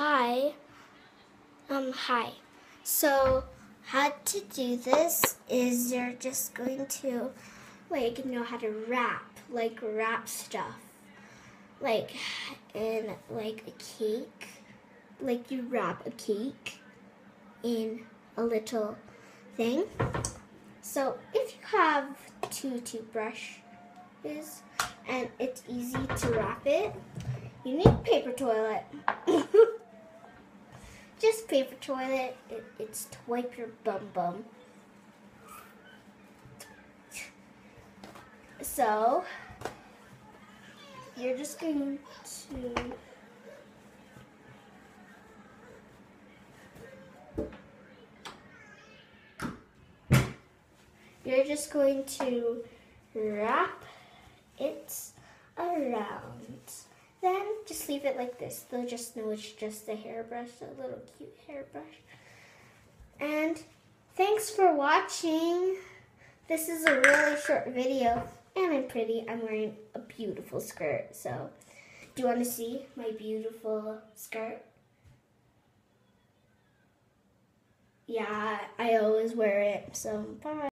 Hi. So how to do this is you're just going to know how to wrap stuff. Like in like a cake. Like you wrap a cake in a little thing. So if you have 2 toothbrushes and it's easy to wrap it, you need paper toilet. Just paper toilet. It's to wipe your bum. So you're just going to wrap it around. Then just leave it like this. They'll just know it's just a hairbrush, a little cute hairbrush. And thanks for watching. This is a really short video, and I'm pretty. I'm wearing a beautiful skirt. So, do you want to see my beautiful skirt? Yeah, I always wear it. So, bye.